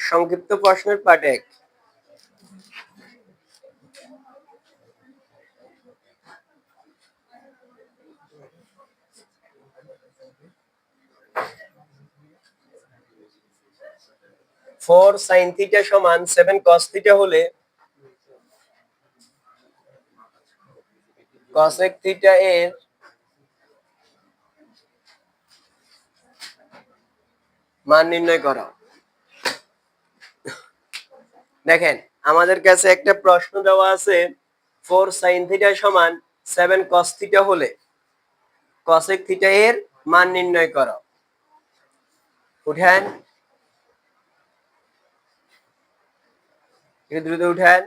সংক্ষিপ্ত প্রশ্নের part 1। Four sine theta সমান 7 কস থিটা হলে কসেক থিটা এর মান নির্ণয় করো। দেখেন আমাদের কাছে একটা প্রশ্ন দেওয়া আছে, 4 সাইন থিটা সমান 7 কস থিটা হলে কসেক থিটা এর মান নির্ণয় করো। উঠেন, দ্রুত উঠেন।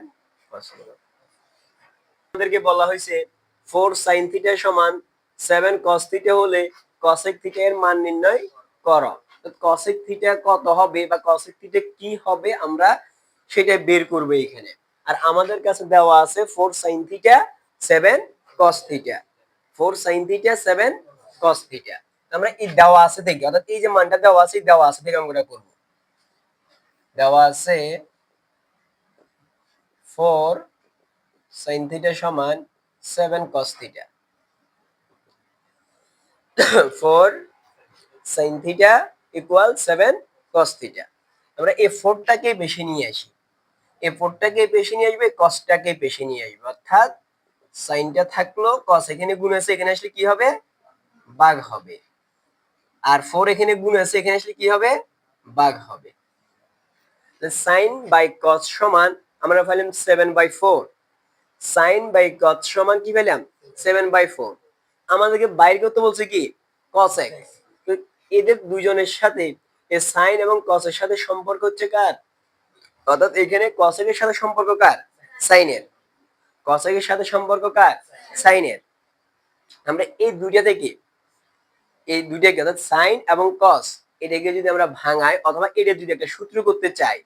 আমাদেরকে বলা হয়েছে 4 সাইন থিটা সমান 7 কস থিটা হলে কসেক থিটা এর মান নির্ণয় করো। তো কসেক থিটা কত হবে বা কসেক থিটা কি হবে আমরা সেটা বের করব এখানে। আর আমাদের কাছে দেওয়া আছে 4 sine theta 7 cos theta, 4 sine theta 7 cos theta. আমরা এই দেওয়া আছে দেখি, অর্থাৎ এই যে মানটা দেওয়া আছে দেখে আমরা করব। দেওয়া আছে 4 সাইন থিটা সমান 7 cos theta. 4 sin theta equal 7 cos theta. আমরা এই 4টাকে বেশি নিয়ে আসি, এই 4টাকে বেশি নিয়ে আসবে, cosটাকে বেশি নিয়ে আসবে, অর্থাৎ সাইনটা থাকলো, cos এখানে গুণ আছে, এখানে আসলে কি হবে? ভাগ হবে। আর 4 এখানে গুণ আছে, এখানে আসলে কি হবে? ভাগ হবে। sin বাই cos সমান আমরা পেলাম 7/4। sin বাই cos সমান কি পেলাম? 7/4। আমাদেরকে বাইর করতে বলছে কি? cos x। তো এদের দুইজনের সাথে এই sin এবং cos এর সাথে সম্পর্ক হচ্ছে কার? অর্থাৎ এখানে cos এর সাথে সম্পর্ক কার? sin এর। cos এর সাথে সম্পর্ক কার? sin এর। আমরা এই দুইটা থেকে এই দুইটাকে অর্থাৎ sin এবং cos এটাকে যদি আমরা ভাঙাই অথবা এটা যদি একটা সূত্র করতে চাই,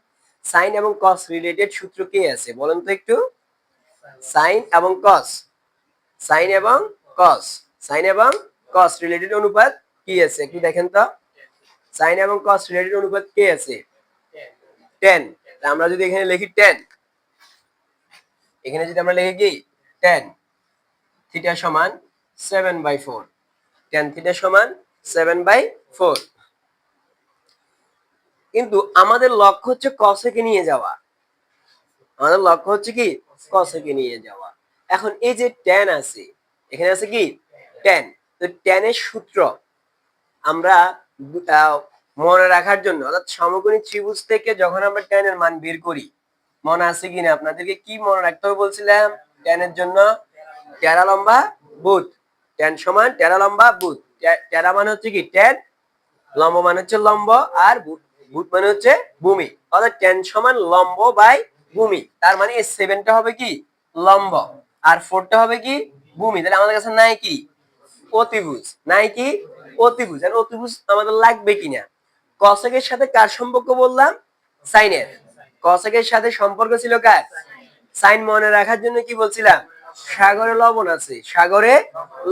sin এবং cos রিলেটেড সূত্র কি আছে বলেন তো একটু? sin এবং cos, sin এবং cos, sin এবং cos রিলেটেড অনুপাত কি আছে একটু দেখেন তো। sin এবং cos রিলেটেড অনুপাত কি আছে? 10। আমরা যদি এখানে লিখি 10, এখানে যদি আমরা লিখি কি 10 থিটা সমান 7/4, 10 থিটা সমান 7/4। কিন্তু আমাদের লক্ষ্য হচ্ছে cos কে নিয়ে যাওয়া, আমাদের লক্ষ্য হচ্ছে কি cos কে নিয়ে যাওয়া। এখন এই যে tan আছে, এখানে আছে কি tan, তো tan এর সূত্র আমরা মনে রাখার জন্য, অর্থাৎ সমকোণী ত্রিভুজ থেকে যখন আমরা tan এর মান বের করি, মনে আছে কিনা আপনাদেরকে কি মনে রাখতে হবে বলছিলাম? tan এর জন্য টেরা লম্বা বুট, tan সমান টেরা লম্বা বুট। টেরা মানে হচ্ছে কি tan, লম্ব মানে হচ্ছে লম্ব, আর বুট মানে হচ্ছে ভূমি, অর্থাৎ tan সমান লম্ব বাই ভূমি। তার মানে এই 7টা হবে কি লম্ব আর 4টা হবে কি ভূমি। তাহলে আমাদের কাছে নাই কি অতিভুজ, নাই কি অতিভুজ। আর অতিভুজ আমাদের লাগবে কিনা? কসেকের সাথে কার সম্পর্ক বললাম? সাইনের। কসেকের সাথে সম্পর্ক ছিল কার? সাইন। মনে রাখার জন্য কি বলছিলাম? সাগরে লবণ আছে, সাগরে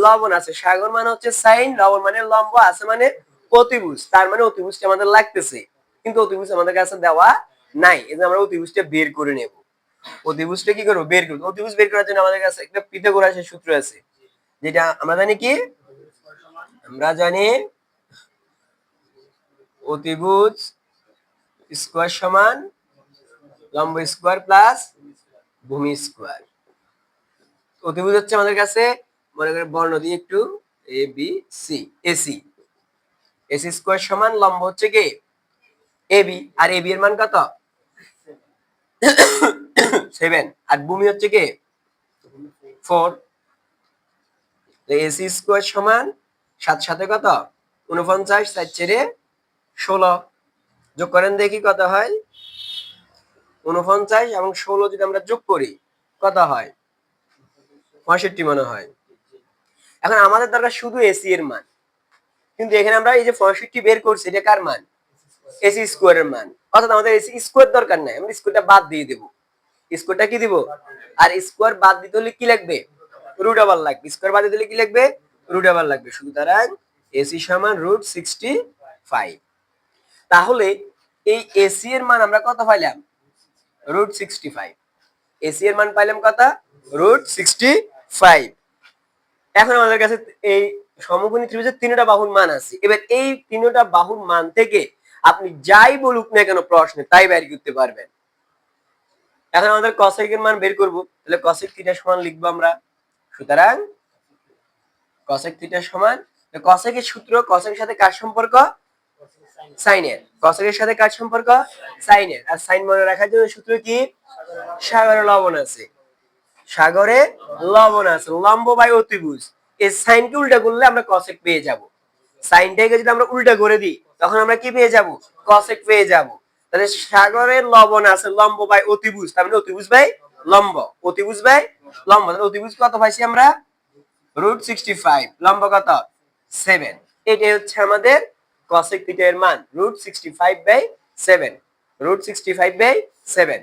লবণ আছে। সাগর মানে হচ্ছে সাইন, লবণ মানে লম্ব, আছে মানে অতিভুজ। তার মানে অতিভুজটা আমাদের লাগতেছে, কিন্তু অতিভুজ আমাদের কাছে দেওয়া নাই। এই যে আমরা অতিভুজটা বের করে নেব। অতিভুজটা কি করব? বের করব। অতিভুজ বের করার জন্য আমাদের কাছে একটা পিথাগোরাসের সূত্র আছে, যেটা আমরা জানি কি? আমরা জানি অতিভুজ স্কয়ার সমান লম্ব স্কয়ার প্লাস ভূমি স্কয়ার। অতিভুজ হচ্ছে আমাদের কাছে, মনে করে বর্ণ দিয়ে একটু, A B C, AC. AC square সমান লম্ব হচ্ছে কি এবি, আর এবি এর মান কত? 7, আর ভূমি হচ্ছে কি 4। এসি স্কয়ার সমান 7 সাথে কত? 49, 4 ছেড়ে 16, যোগ করেন দেখি কত হয়। 49 এবং 16 যদি আমরা যোগ করি কত হয়? 65 মনে হয়। এখন আমাদের দরকার শুধু এসি এর মান, কিন্তু এখানে আমরা এই যে 65 বের করছি, এটা কার মান? এসি স্কয়ারের মান। অর্থাৎ আমাদের এসি স্কয়ার দরকার নাই, আমরা স্কয়ারটা বাদ দিয়ে দেব। স্কয়ারটা কি দিব? আর স্কয়ার বাদ দিতে হলে কি লাগবে? রুট ওভার লাগবে। স্কয়ার বাদ দিতে হলে কি লাগবে? রুট ওভার লাগবে। সুতরাং এসি সমান √65। তাহলে এই এসি এর মান আমরা কত পাইলাম √65 এসি এর মান পাইলাম কত √65 এখন আমাদের কাছে এই সমকোণী ত্রিভুজের তিনটা বাহুর মান আছে এবার এই তিনটা বাহুর মান থেকে আপনি যাই বলুক না কেন প্রশ্নে তাই বের করতে পারবেন এখন আমাদের cosec এর মান বের করব তাহলে cosec থিটা সমান লিখব আমরা সুতরাং cosec থিটা সমান cosec এর সূত্র cosec এর সাথে কার সম্পর্ক sin এর cosec এর সাথে কার সম্পর্ক sin এর আর sin মনে রাখার জন্য সূত্র কি সাগরে লবণ আছে সাগরে লবণ আছে লম্ব বাই অতিভুজ এই sin কে উল্টা করলে আমরা cosec পেয়ে যাব sin টাকে যদি আমরা উল্টা করে দিই তখন আমরা কি পেয়ে যাব cosec পেয়ে যাব তাহলে সাগরের লবণ আছে লম্ব বাই অতিভুজ তার মানে অতিভুজ বাই লম্ব অতিভুজ বাই লম্ব তাহলে অতিভুজ কত পাইছি আমরা √65 লম্ব কত 7 এটাই হচ্ছে আমাদের cosec থিটা এর মান √65/7 √65/7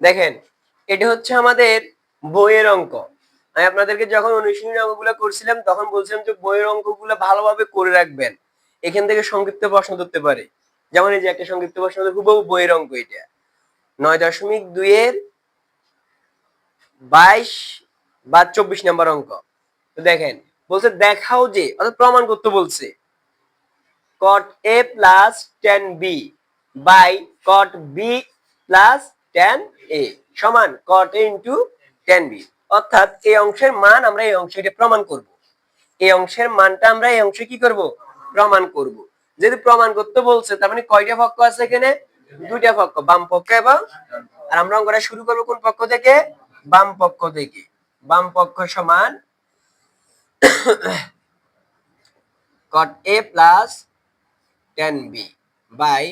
দেখেন এটা হচ্ছে আমাদের বইয়ের অঙ্ক আমি আপনাদেরকে যখন অনুশীলনী অঙ্কগুলো করছিলাম তখন বলছিলাম যে বইয়ের অঙ্কগুলো ভালোভাবে করে রাখবেন এখান থেকে সংক্ষিপ্ত প্রশ্ন ধরতে পারে যেমন এই যে একটা সংক্ষিপ্ত প্রশ্ন হুবহু বইয়ের অঙ্ক এটা 9.2 এর 22 বা 24 নম্বর অঙ্ক তো দেখেন বলছে দেখাও যে অর্থাৎ প্রমাণ করতে বলছে cot a plus tan b by cot b plus tan a সমান cot a into tan b অর্থাৎ এই অংশের মান আমরা এই অংশে প্রমাণ করব এই অংশের মানটা আমরা এই অংশে কি করব প্রমাণ করব যদি প্রমাণ করতে বলছে তার মানে কয়টা পক্ষ আছে এখানে দুইটা পক্ষ বাম পক্ষ এবং আর আমরা অঙ্কটা শুরু করব কোন পক্ষ থেকে বাম পক্ষ থেকে বাম পক্ষ সমান cot a plus tan b by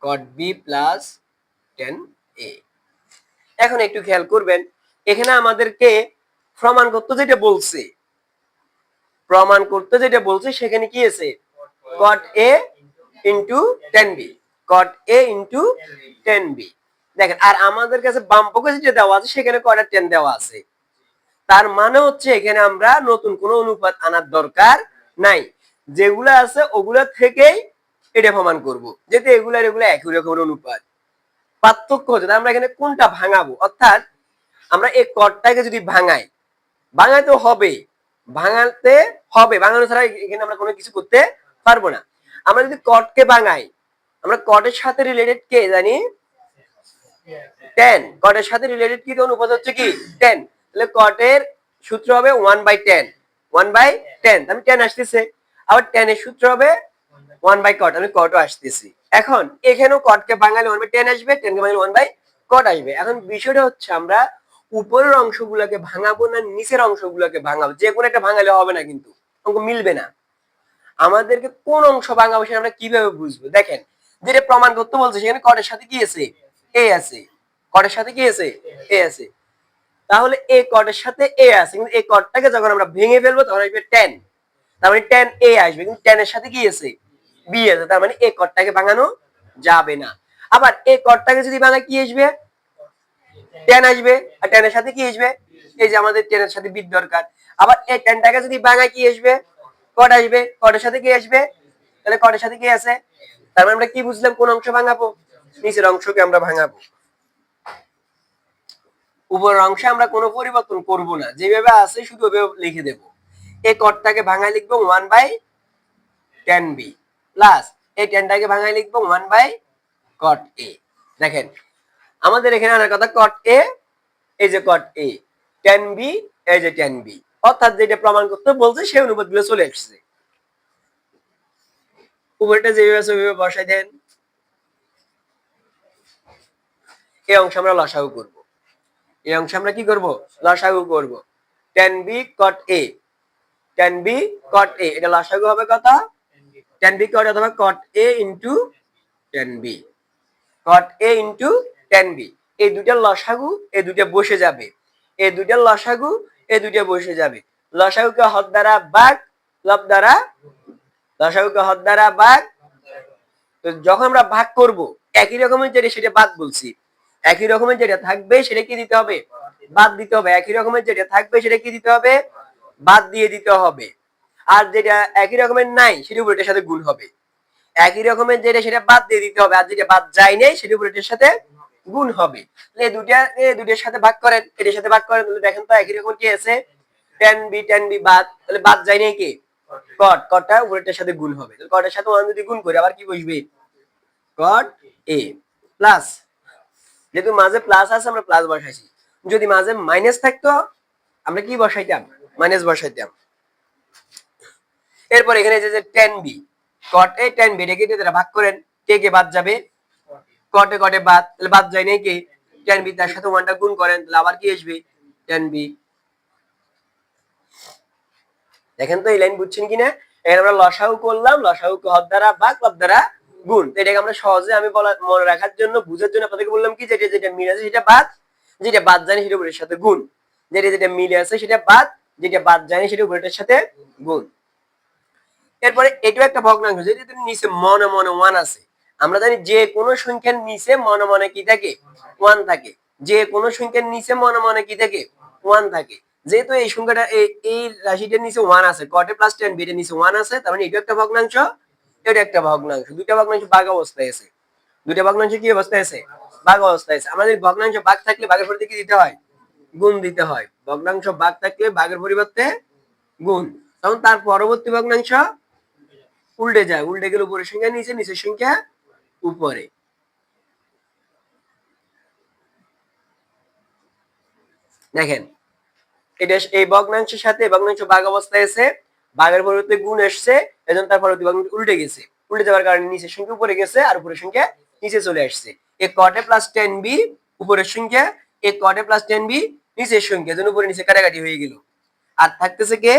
cot b plus tan a এখন একটু খেয়াল করবেন এখানে আমাদেরকে প্রমাণ করতে যেটা বলছে সেখানে কি আছে cot a into tan b cot a into tan b দেখেন আর আমাদের কাছে বাম পক্ষে যেটা দেওয়া আছে সেখানে কয়টা tan দেওয়া আছে তার মানে হচ্ছে এখানে আমরা নতুন কোনো অনুপাত আনার দরকার নাই যেগুলো আছে ওগুলা থেকেই এটা প্রমাণ করব যেতে এগুলা একই রকমের অনুপাত পার্থক্য হচ্ছে আমরা এখানে কোনটা ভাঙাবো অর্থাৎ আমরা এই কটটাকে যদি ভাঙাইতে হবে ভাঙানো ছাড়া এখানে আমরা কোনো কিছু করতে পারবো না আমরা যদি কটকে ভাঙাই আমরা কটের সাথে রিলেটেড কে জানি tan কটের সাথে রিলেটেড কি অনুপাত হচ্ছে কি tan তাহলে কটের সূত্র হবে 1/10 1/10 আমি tan আসতেছে আবার tan এর সূত্র হবে 1/cot আমি cotও আসতেছি এখন এখানেও cotকে ভাঙালে 1/10 আসবে tan কে ভাঙালে 1/cot আসবে এখন বিষয়টা হচ্ছে আমরা উপরের অংশগুলোকে ভাঙাবো না নিচের অংশগুলোকে ভাঙাবো যে কোনো একটা ভাঙালে হবে না কিন্তু অঙ্ক মিলবে না আমাদেরকে কোন অংশ ভাঙাবো সেটা আমরা কিভাবে বুঝবো দেখেন যেটা প্রমাণ করতে বলছে সেখানে cot এর সাথে কি আছে a আছে cot এর সাথে কি আছে a আছে তাহলে a cot এর সাথে a আছে কিন্তু এই cotটাকে যখন আমরা ভেঙে ফেলবো তখন আসবে tan তার মানে tan a আসবে কিন্তু tan এর সাথে কি আছে b আছে তার মানে a cotটাকে ভাঙানো যাবে না আবার a cotটাকে যদি ভাঙাই কি আসবে tan আসবে আর tan এর সাথে কি আসবে এই যে আমাদের tan এর সাথে b দরকার আবার এই tanটাকে যদি ভাঙাই কি আসবে cot আসবে cot এর সাথে কি আসবে তাহলে cot এর সাথে কি আছে তার মানে আমরা কি বুঝলাম কোন অংশ ভাঙাবো নিচের অংশকে আমরা ভাঙাবো উপরের অংশে আমরা কোনো পরিবর্তন করব না যেভাবে আছে শুধু ওইভাবে লিখে দেব এই কটটাকে ভাঙায় লিখবো 1/tan b প্লাস এই tanটাকে ভাঙায় লিখবো 1/cot a দেখেন আমাদের এখানে আনার কথা cot a এই যে cot a tan b এই যে tan b অর্থাৎ যেটা প্রমাণ করতে বলছে সেই অনুপাতগুলো চলে আসছে উপরটা যেভাবে আছে ওইভাবে বসাই দেন এই অংশ আমরা লসাগু করব এই অংশ আমরা কি করব লসাগু করব tan b cot a tan b cot a এটা লসাগু হবে কত tan b cot অথবা cot a into tan b cot a into tan b এই দুইটা লসাগু এই দুইটা বসে যাবে এই দুইটা লসাগু এই দুইটা বসে যাবে লসাগুকে হর দ্বারা ভাগ লব দ্বারা লসাগুকে হর দ্বারা ভাগ তো যখন আমরা ভাগ করব একই রকমের যেটা সেটা বাদ বলছি একই রকমের যেটা থাকবে সেটা কি দিতে হবে বাদ দিতে হবে একই রকমের যেটা থাকবে সেটা কি দিতে হবে বাদ দিয়ে দিতে হবে আর যেটা একই রকমের নাই সেটা উপর এটার সাথে গুণ হবে। একই রকমের যেটা সেটা বাদ দিয়ে দিতে হবে, আর যেটা বাদ যায় নাই সেটা উপর এটার সাথে গুণ হবে। এই দুটার সাথে ভাগ করেন, এটার সাথে ভাগ করেন, তাহলে দেখেন তো একই রকম কি আছে, tan b বাদ, তাহলে বাদ যায় নাই কি cot, cotটা উপরেরটার সাথে গুণ হবে, তাহলে cot এর সাথে 1 যদি গুণ করি আবার কি বসবে, cot a প্লাস, যেহেতু মাঝে প্লাস আছে আমরা প্লাস বসাইছি, যদি মাঝে মাইনাস থাকতো আমরা কি বসাইতাম, মাইনাস বসাইতাম। এরপর এখানে যে tan b, cot a tan b এটাকে দিয়ে ভাগ করেন, কে কে বাদ যাবে, cot এ বাদ, তাহলে বাদ যায় নাই কি tan b, তার সাথে 1টা গুণ করেন, তাহলে আবার কি আসবে tan b। দেখেন তো এই লাইন বুঝছেন কিনা, এখানে আমরা লসাগু করলাম, লসাগুকে হর দ্বারা ভাগ, লব দ্বারা গুণ। এটাকে আমরা সহজে আমি মনে রাখার জন্য বুঝার জন্য আপনাদেরকে বললাম কি, যেটা যেটা মিল আছে সেটা বাদ, যেটা বাদ জানি সেটা উপরের সাথে গুণ, যেটা যেটা মিলে আছে সেটা বাদ, যেটা বাদ জানি সেটা উপরের সাথে গুণ। এরপরে এটাও একটা ভগ্নাংশ, যেটা নিচে মনে মনে 1 আছে, আমরা জানি যে কোনো সংখ্যার নিচে মনে মনে কি থাকে, 1 থাকে, যে কোনো সংখ্যার নিচে মনে মনে কি থাকে, 1 থাকে। যেহেতু এই সংখ্যাটা এই রাশিটার নিচে 1 আছে, cot a plus tan b এর নিচে 1 আছে, তার মানে এটা একটা ভগ্নাংশ, এটা একটা ভগ্নাংশ, দুইটা ভগ্নাংশ ভাগ অবস্থায় আছে, দুইটা ভগ্নাংশ কি অবস্থায় আছে, ভাগ অবস্থায় আছে। আমাদের ভগ্নাংশ ভাগ থাকলে ভাগের পরিবর্তে কি দিতে হয়, গুণ দিতে হয়। ভগ্নাংশ ভাগ থাকলে ভাগের পরিবর্তে গুণ, তখন তার পরবর্তী ভগ্নাংশ উল্টে যায়, উল্টে গেলে উপরের সংখ্যা নিচে, নিচের সংখ্যা উপরে। দেখেন এটা এই ভগ্নাংশের সাথে ভগ্নাংশ ভাগ অবস্থায় আছে, ভাগের পরিবর্তে গুণ এসছে, এজন্য তার পরবর্তী ভগ্নাংশ উল্টে গেছে, উল্টে যাওয়ার কারণে নিচের সংখ্যা উপরে গেছে আর উপরের সংখ্যা নিচে চলে আসছে। এ cot a plus tan b উপরের সংখ্যা, এ cot a plus tan b নিচের সংখ্যা, এজন্য উপরে নিচে কাটাকাটি হয়ে গেল, আর থাকতেছে কে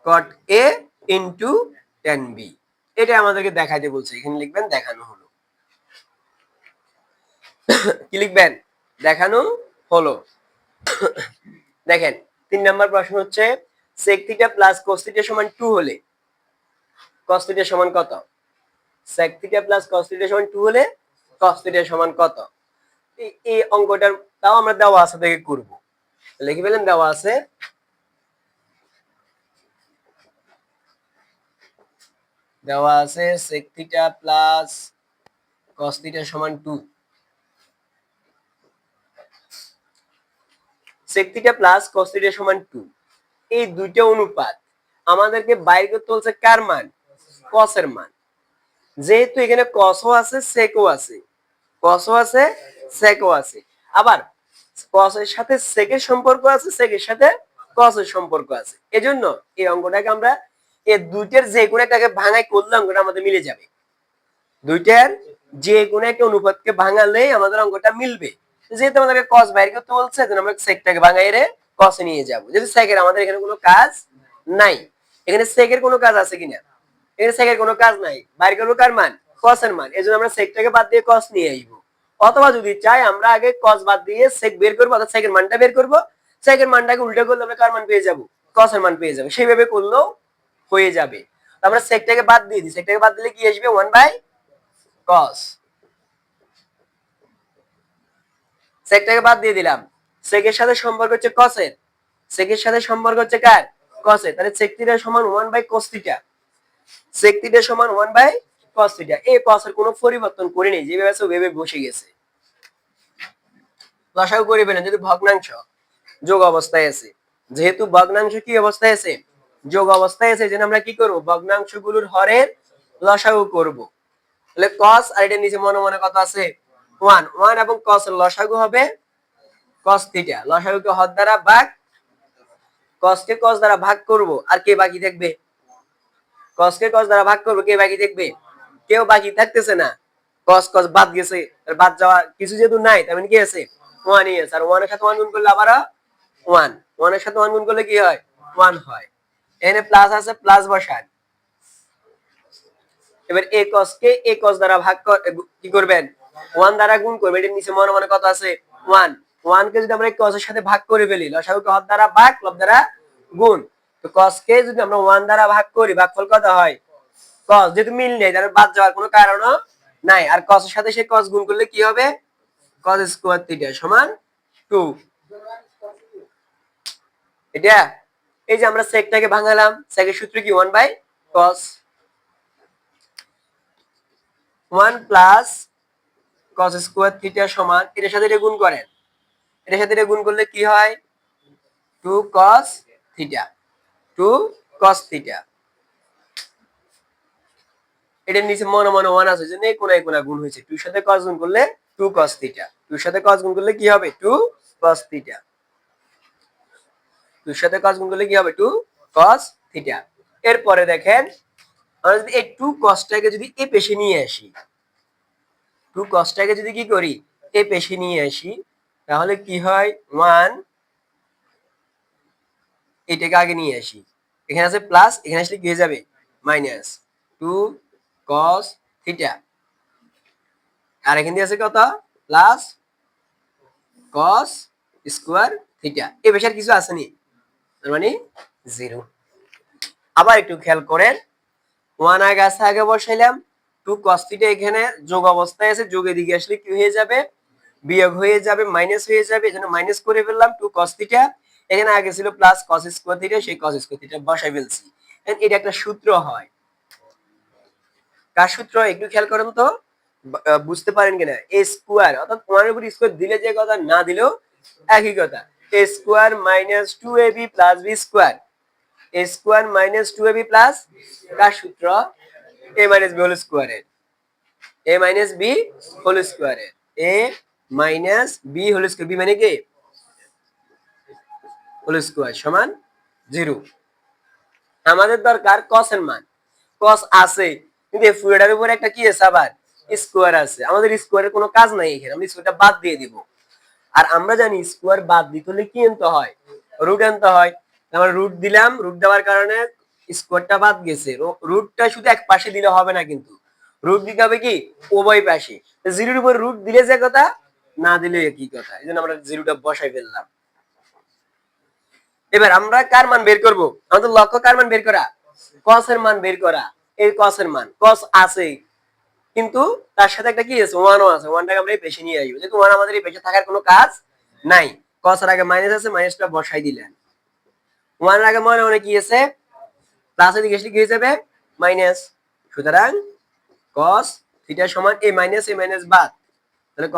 cot a into tan b। এটা আমাদেরকে দেখাইতে বলছে, এখানে লিখবেন দেখানো হলো। কি লিখবেন, দেখানো হলো। দেখেন 3 নাম্বার প্রশ্ন হচ্ছে sec theta plus cos theta সমান 2 হলে cos থিটা সমান কত, sec theta plus cos theta সমান 2 হলে cos থিটা সমান কত। এই অঙ্কটার তাও আমরা দেওয়া আছে দেখে করব, লিখে ফেলেন, দেওয়া আছে, দেওয়া আছে sec theta plus cos theta সমান 2, sec theta plus cos theta সমান 2, এই দুইটা অনুপাত আমাদেরকে বাইর করতে বলছে কার মান, cos এর মান। যেহেতু এখানে cos ও আছে sec ও আছে, cos ও আছে sec ও আছে, আবার cos এর সাথে sec এর সম্পর্ক আছে, sec এর সাথে cos এর সম্পর্ক আছে, এজন্য এই অঙ্কটাকে আমরা এই দুইটার যে কোনো একটাকে ভাঙাই করলে অঙ্কটা আমাদের মিলে যাবে, দুইটার যে কোনো একটা অনুপাতকে ভাঙালেই আমাদের অঙ্কটা মিলবে। যেহেতু আমাদেরকে cos বাইর করতে বলছে, এজন্য আমরা secটাকে ভাঙাইরে cos এ নিয়ে যাব, যেহেতু sec এর আমাদের এখানে কোনো কাজ নাই। এখানে sec এর কোনো কাজ আছে কিনা, এখানে sec এর কোনো কাজ নাই, বাইর করব কার মান, cos এর মান, এজন্য আমরা secটাকে বাদ দিয়ে cos নিয়ে আইব। অথবা যদি চাই আমরা আগে cos বাদ দিয়ে sec বের করব, অর্থাৎ sec এর মানটা বের করব, sec এর মানটাকে উল্টো করলে আমরা কার মান পেয়ে যাব, cos এর মান পেয়ে যাব, সেইভাবে করলেও হয়ে যাবে। আমরা secটাকে বাদ দিয়ে দিই, secটাকে বাদ দিলে কি আসবে 1/cos, secটাকে বাদ দিয়ে দিলাম, sec এর সাথে সম্পর্ক হচ্ছে cos এর, sec এর সাথে সম্পর্ক হচ্ছে কার, cos এর, তাহলে sec থিটা সমান 1/cos থিটা, sec থিটা সমান 1/cos থিটা। এই cos এর কোনো পরিবর্তন করি নাই, যেভাবে আছে ওইভাবে বসে গেছে। লসাগু করে ফেলেন, যদি ভগ্নাংশ যোগ অবস্থায় আছে, যেহেতু ভগ্নাংশ কি অবস্থায় আছে, যোগ অবস্থায় আছে, এজন্য আমরা কি করব, ভগ্নাংশগুলোর হরের লসাগু করব। তাহলে cos আর এটার নিচে মনে মনে কত আছে 1, 1 এবং cos এর লসাগু হবে cos থিটা, লসাগুকে হর দ্বারা ভাগ, cos কে cos দ্বারা ভাগ করব, আর কে বাকি থাকবে, cos কে cos দ্বারা ভাগ করব, কে বাকি থাকবে, কেউ বাকি থাকতেছে না, cos cos বাদ গেছে, আর বাদ যাওয়া কিছু যেহেতু নাই, তার মানে কি আছে 1 ই আছে, আর 1 এর সাথে 1 গুণ করলে আবার 1, 1 এর সাথে 1 গুণ করলে কি হয় 1 হয়। এখানে প্লাস আছে, প্লাস বসান, এবার a cos K a cos দ্বারা ভাগ কি করবেন 1 দ্বারা গুণ করবেন, এর নিচে মনে মনে কত আছে 1, 1 কে যদি আমরা cos এর সাথে ভাগ করে ফেলি, লসাগুকে হর দ্বারা ভাগ, লব দ্বারা গুণ, তো cos কে যদি আমরা 1 দ্বারা ভাগ করি, ভাগফল কত হয় cos, যেহেতু মিল নেই তার বাদ যাওয়ার কোনো কারণও নাই, আর cos এর সাথে সেই cos গুণ করলে কি হবে cos স্কয়ার থিটা সমান 2। এটা এই যে আমরা সেকটাকে ভাঙালাম, সেকের সূত্র কি 1/cos 1 plus cos square theta সমান এটার সাথে এটা গুণ করেন, এটার সাথে এটা গুণ করলে কি হয় 2 cos থিটা 2 cos থিটা। এটার নিচে মনে মনে 1 আছে জন্য এই কোণায় কোণা গুণ হয়েছে, 2 এর সাথে cos গুণ করলে 2 cos থিটা, 2 এর সাথে cos গুণ করলে কি হবে 2 cos থিটা, 2 এর সাথে cos গুণ করলে কি হবে 2 cos থিটা। এরপরে দেখেন আমরা যদি এই 2 cos টাকে যদি এই পেশে নিয়ে আসি, 2 cos টাকে যদি কি করি এই পেশে নিয়ে আসি, তাহলে কি হয় 1 এটাকে আগে নিয়ে আসি, এখানে আছে প্লাস, এখানে আসলে কি হয়ে যাবে মাইনাস 2 cos থিটা, আর এখানে আছে কত প্লাস cos স্কয়ার থিটা, এই পেশার কিছু আছে নি, তার মানে 0। আবার একটু খেয়াল করেন 1 আগে আছে, আগে বসাইলাম, 2 cos থিটা এখানে যোগ অবস্থায় আছে, যোগের দিকে আসলে কি হয়ে যাবে বিয়োগ হয়ে যাবে, মাইনাস হয়ে যাবে, এজন্য মাইনাস করে ফেললাম 2 cos থিটা, এখানে আগে ছিল প্লাস cos স্কয়ার থিটা, সেই cos স্কয়ার থিটা বসাই ফেলছি। এটা একটা সূত্র হয়, কার সূত্র একটু খেয়াল করেন তো, বুঝতে পারেন কিনা, a স্কয়ার অর্থাৎ 1 এর উপর স্কয়ার দিলে যে কথা না দিলেও একই কথা, a square minus 2ab plus b square, a square minus 2ab plus কার সূত্র a মাইনাস b হোল স্কয়ারের, a মাইনাস b হোল স্কয়ারের, a minus b whole square, b মানে কি হোল স্কয়ার সমান 0। আমাদের দরকার cos এর মান, cos আছে কিন্তু এই পুরোটার উপরে একটা কি আছে আবার স্কয়ার আছে, আমাদের স্কয়ারের কোনো কাজ নাই এখানে, আমরা স্কয়ারটা বাদ দিয়ে দিব। আর আমরা জানি স্কয়ার বাদ দিতে হলে কি আনতে হয় রুট আনতে হয়, আমরা রুট দিলাম, রুট দেওয়ার কারণে স্কয়ারটা বাদ গেছে, রুটটা শুধু এক পাশে দিলে হবে না, কিন্তু রুট দিতে হবে কি উভয় পাশে, জিরোর উপর রুট দিলে যে কথা না দিলে কি কথা, এই জন্য আমরা জিরোটা বসাই ফেললাম। এবার আমরা কার মান বের করব, আমাদের লক্ষ্য কার মান বের করা cos এর মান বের করা, এই cos এর মান cos আছে কিন্তু তার সাথে একটা কি আছে 1 ও আছে, 1 টাকে আমরা এই পেশে নিয়ে আসব, যেহেতু 1 আমাদের এই পেশে থাকার কোনো কাজ নাই, cos এর আগে মাইনাস আছে, মাইনাসটা বসাই দিলেন, 1 এর আগে মনে মনে কি আছে প্লাস এর দিকে আসলে কি হয়ে যাবে মাইনাস, সুতরাং cos থিটা সমান এই মাইনাস বাদ, তাহলে